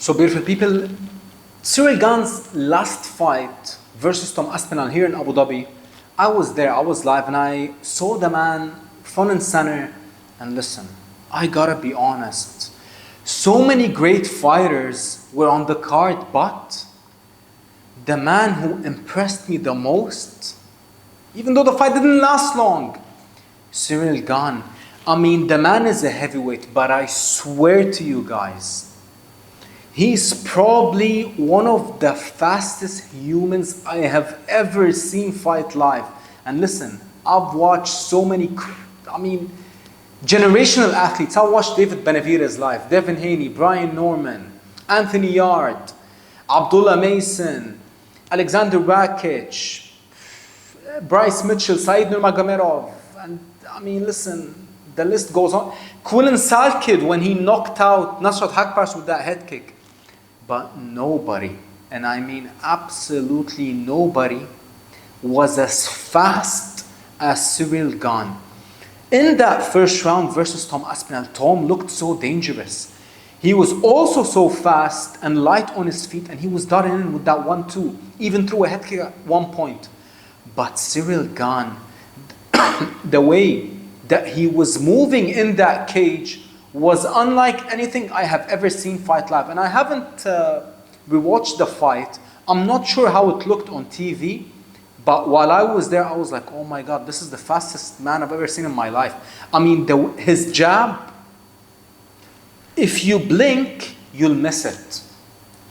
So beautiful people, Ciryl Gane's last fight versus Tom Aspinall here in Abu Dhabi, I was there, I was live, and I saw the man front and center. And listen, I gotta be honest, so many great fighters were on the card, but the man who impressed me the most, even though the fight didn't last long, Ciryl Gane. I mean, the man is a heavyweight, but I swear to you guys, he's probably one of the fastest humans I have ever seen fight live. And listen, I've watched so many, generational athletes. I watched David Benavidez live, Devin Haney, Brian Norman, Anthony Yard, Abdullah Mason, Alexander Rakic, Bryce Mitchell, Said Nurmagomedov, and listen, the list goes on. Quillan Salkid when he knocked out Nasrat Hakparas with that head kick. But nobody, and I mean absolutely nobody, was as fast as Ciryl Gane. In that first round versus Tom Aspinall, Tom looked so dangerous. He was also so fast and light on his feet, and he was done in with that 1-2, even threw a head kick at one point. But Ciryl Gane, the way that he was moving in that cage was unlike anything I have ever seen fight live. And I haven't rewatched the fight. I'm not sure how it looked on TV, but while I was there, I was like, oh my God, this is the fastest man I've ever seen in my life. I mean, his jab, if you blink, you'll miss it.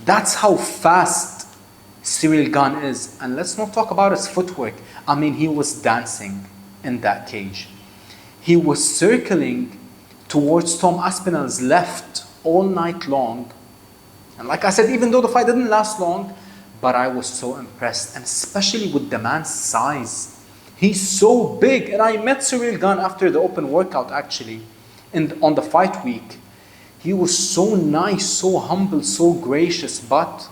That's how fast Ciryl Gane is. And let's not talk about his footwork. I mean, he was dancing in that cage. He was circling towards Tom Aspinall's left all night long. And like I said, even though the fight didn't last long, but I was so impressed, and especially with the man's size. He's so big. And I met Ciryl Gane after the open workout actually, on the fight week. He was so nice, so humble, so gracious, but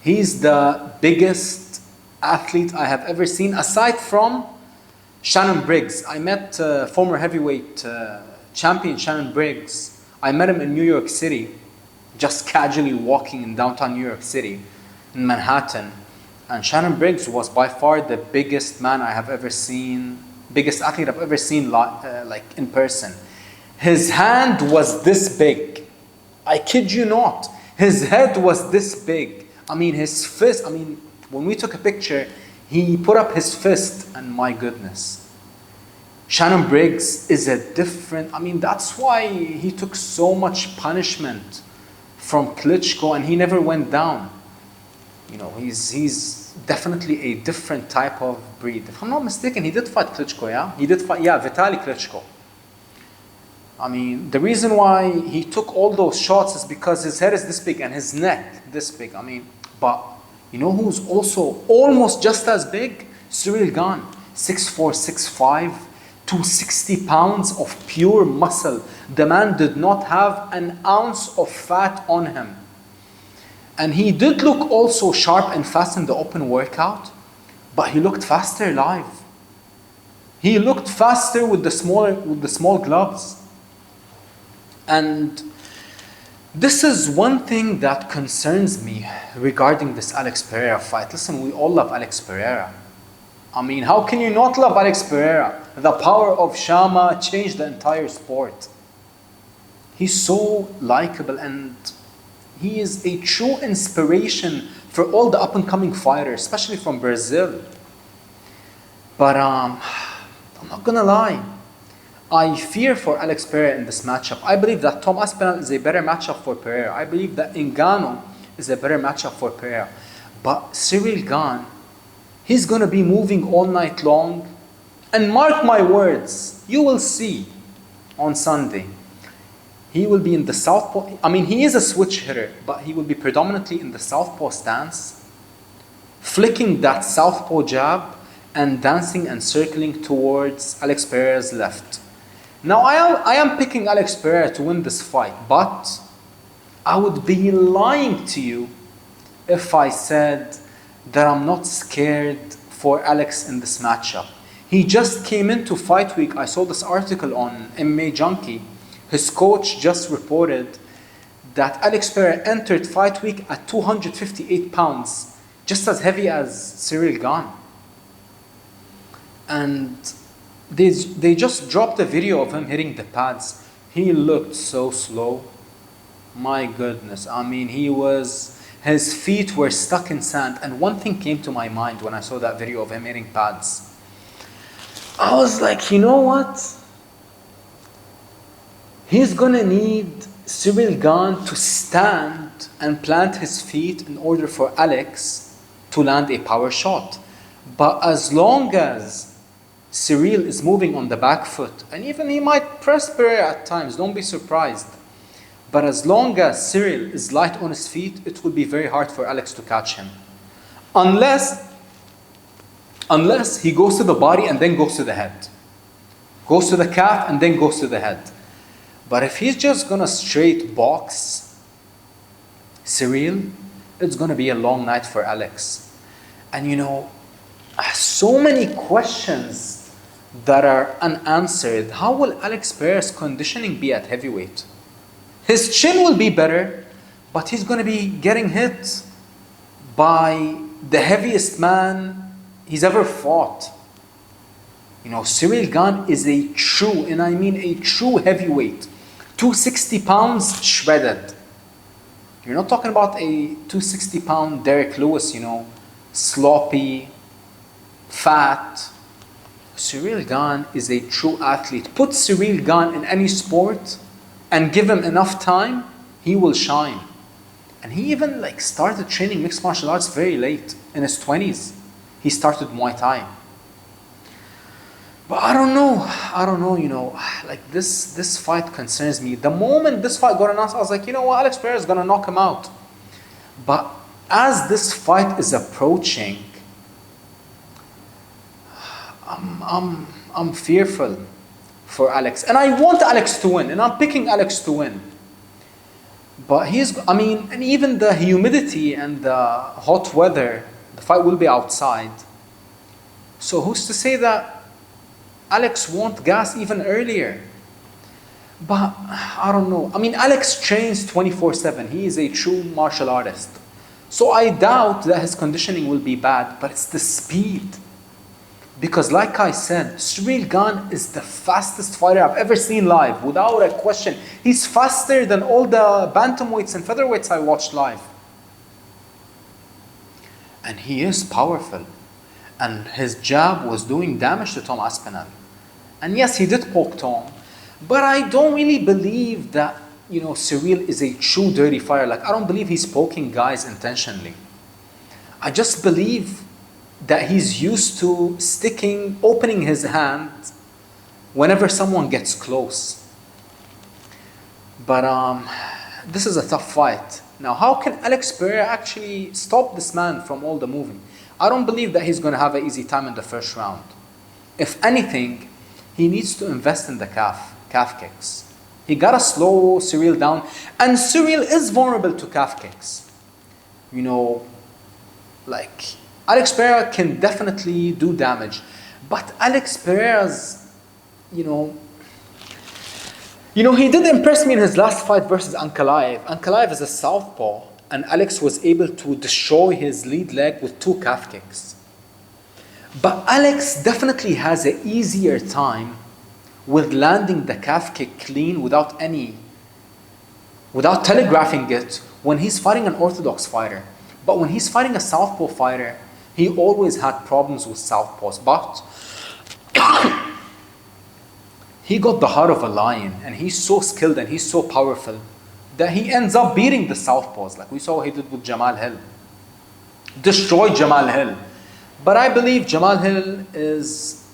he's the biggest athlete I have ever seen, aside from Shannon Briggs. I met former heavyweight champion Shannon Briggs. I met him in New York City, just casually walking in downtown New York City, in Manhattan. And Shannon Briggs was by far the biggest man I have ever seen, biggest athlete I've ever seen like in person. His hand was this big. I kid you not. His head was this big. I mean, his fist, when we took a picture, he put up his fist, and my goodness. Shannon Briggs is a different, that's why he took so much punishment from Klitschko and he never went down. You know, he's definitely a different type of breed. If I'm not mistaken, he did fight Klitschko, yeah? He did fight, Vitaly Klitschko. The reason why he took all those shots is because his head is this big and his neck this big. But you know who's also almost just as big? Ciryl Gane, 6'4", 6'5", 260 pounds of pure muscle. The man did not have an ounce of fat on him. And he did look also sharp and fast in the open workout, but he looked faster live. He looked faster with the small gloves. And this is one thing that concerns me regarding this Alex Pereira fight. Listen, we all love Alex Pereira. How can you not love Alex Pereira? The power of Shama changed the entire sport. He's so likable, and he is a true inspiration for all the up-and-coming fighters, especially from Brazil. But I'm not gonna lie. I fear for Alex Pereira in this matchup. I believe that Tom Aspinall is a better matchup for Pereira. I believe that Ngannou is a better matchup for Pereira. But Ciryl Gane, he's going to be moving all night long. And mark my words, you will see on Sunday, he will be in the southpaw. He is a switch hitter, but he will be predominantly in the southpaw stance, flicking that southpaw jab and dancing and circling towards Alex Pereira's left. Now, I am picking Alex Pereira to win this fight, but I would be lying to you if I said that I'm not scared for Alex in this matchup. He just came into fight week. I saw this article on MMA Junkie. His coach just reported that Alex Pereira entered fight week at 258 pounds, just as heavy as Ciryl Gane. And they just dropped a video of him hitting the pads. He looked so slow. My goodness. I mean, his feet were stuck in sand. And one thing came to my mind when I saw that video of him hitting pads. I was like, you know what? He's going to need Ciryl Gane to stand and plant his feet in order for Alex to land a power shot. But as long as Ciryl is moving on the back foot, and even he might press Pereira at times, don't be surprised. But as long as Ciryl is light on his feet, it will be very hard for Alex to catch him. Unless he goes to the body and then goes to the head. Goes to the calf and then goes to the head. But if he's just going to straight box Ciryl, it's going to be a long night for Alex. And you know, so many questions that are unanswered. How will Alex Pereira's conditioning be at heavyweight? His chin will be better, but he's going to be getting hit by the heaviest man he's ever fought. You know, Ciryl Gane is a true, and I mean a true heavyweight. 260 pounds shredded. You're not talking about a 260-pound Derek Lewis, you know, sloppy, fat. Ciryl Gane is a true athlete. Put Ciryl Gane in any sport and give him enough time, he will shine. And he even started training mixed martial arts very late, in his 20s. He started Muay Thai. But I don't know, you know, this fight concerns me. The moment this fight got announced, I was like, you know what, Alex Pereira is going to knock him out. But as this fight is approaching, I'm fearful for Alex. And I want Alex to win, and I'm picking Alex to win. But and even the humidity and the hot weather, the fight will be outside. So who's to say that Alex won't gas even earlier? But I don't know. I mean, Alex trains 24/7. He is a true martial artist. So I doubt that his conditioning will be bad, but it's the speed. Because like I said, Ciryl Gane is the fastest fighter I've ever seen live, without a question. He's faster than all the bantamweights and featherweights I watched live. And he is powerful. And his jab was doing damage to Tom Aspinall. And yes, he did poke Tom. But I don't really believe that, you know, Ciryl is a true dirty fighter. I don't believe he's poking guys intentionally. I just believe that he's used to opening his hand whenever someone gets close. But this is a tough fight. Now, how can Alex Pereira actually stop this man from all the moving? I don't believe that he's going to have an easy time in the first round. If anything, he needs to invest in the calf kicks. He got to slow Ciryl down. And Ciryl is vulnerable to calf kicks. You know, Alex Pereira can definitely do damage. But Alex Pereira's, you know, he did impress me in his last fight versus Ankalaev. Ankalaev is a southpaw, and Alex was able to destroy his lead leg with 2 calf kicks. But Alex definitely has an easier time with landing the calf kick clean without telegraphing it when he's fighting an orthodox fighter. But when he's fighting a southpaw fighter, he always had problems with southpaws. But he got the heart of a lion, and he's so skilled and he's so powerful that he ends up beating the southpaws, like we saw he did with Jamal Hill. Destroyed Jamal Hill. But I believe Jamal Hill is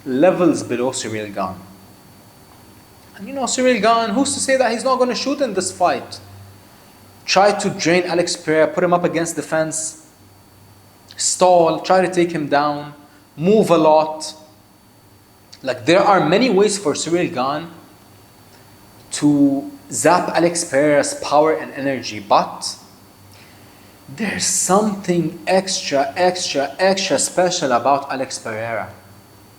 levels below Ciryl Gane. And you know, Ciryl Gane, who's to say that he's not going to shoot in this fight? Try to drain Alex Pereira, put him up against the fence, stall, try to take him down, move a lot. There are many ways for Ciryl Gane to zap Alex Pereira's power and energy, but there's something extra special about Alex Pereira.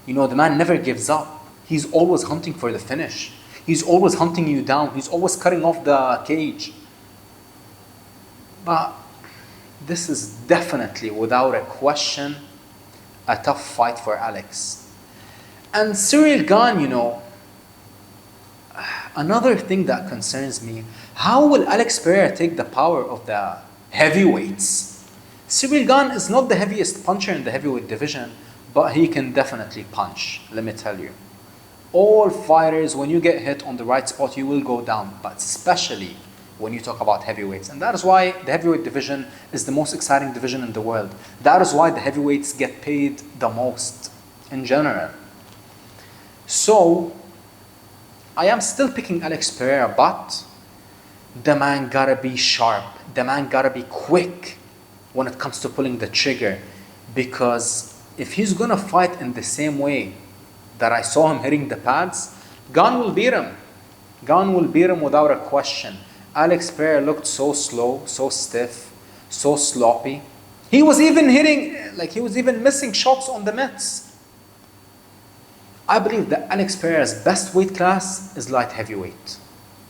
You know, the man never gives up. He's always hunting for the finish. He's always hunting you down. He's always cutting off the cage. But this is definitely, without a question, a tough fight for Alex. And Ciryl Gane, another thing that concerns me, how will Alex Pereira take the power of the heavyweights? Ciryl Gane is not the heaviest puncher in the heavyweight division, but he can definitely punch, let me tell you. All fighters, when you get hit on the right spot, you will go down, but especially when you talk about heavyweights. And that is why the heavyweight division is the most exciting division in the world. That is why the heavyweights get paid the most in general. So, I am still picking Alex Pereira, but the man gotta be sharp. The man gotta be quick when it comes to pulling the trigger. Because if he's gonna fight in the same way that I saw him hitting the pads, Gane will beat him. Gane will beat him without a question. Alex Pereira looked so slow, so stiff, so sloppy. He was even missing shots on the mitts. I believe that Alex Pereira's best weight class is light heavyweight,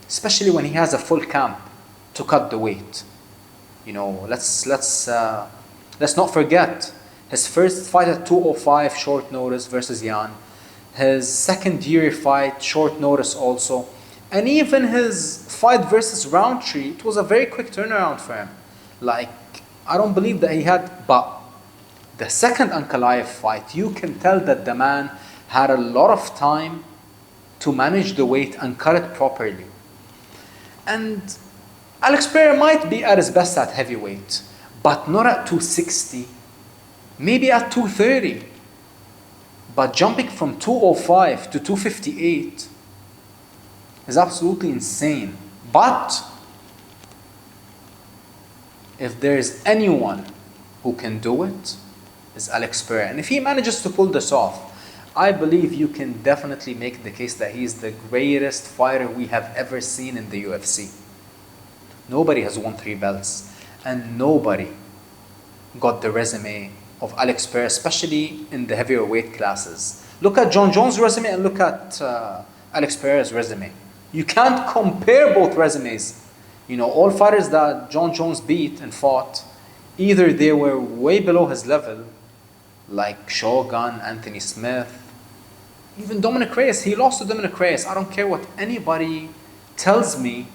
especially when he has a full camp to cut the weight. Let's not forget his first fight at 205 short notice versus Jan, his second-year fight short notice also, and even his fight versus Roundtree. It was a very quick turnaround for him. I don't believe that he had, but the second Ankalaev fight, you can tell that the man had a lot of time to manage the weight and cut it properly. And Alex Pereira might be at his best at heavyweight, but not at 260, maybe at 230. But jumping from 205 to 258 is absolutely insane. But if there is anyone who can do it, it's Alex Pereira. And if he manages to pull this off, I believe you can definitely make the case that he is the greatest fighter we have ever seen in the UFC. Nobody has won 3 belts, and nobody got the resume of Alex Pereira, especially in the heavier weight classes. Look at John Jones' resume and look at Alex Pereira's resume. You can't compare both resumes. All fighters that John Jones beat and fought, either they were way below his level, like Shogun, Anthony Smith, even Dominic Reyes. He lost to Dominic Reyes. I don't care what anybody tells me.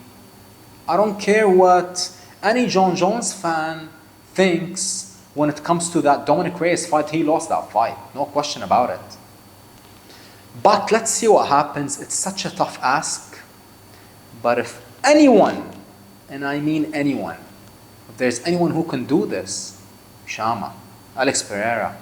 I don't care what any John Jones fan thinks when it comes to that Dominic Reyes fight. He lost that fight. No question about it. But let's see what happens. It's such a tough ask. But if anyone, and I mean anyone, if there's anyone who can do this, Shama, Alex Pereira.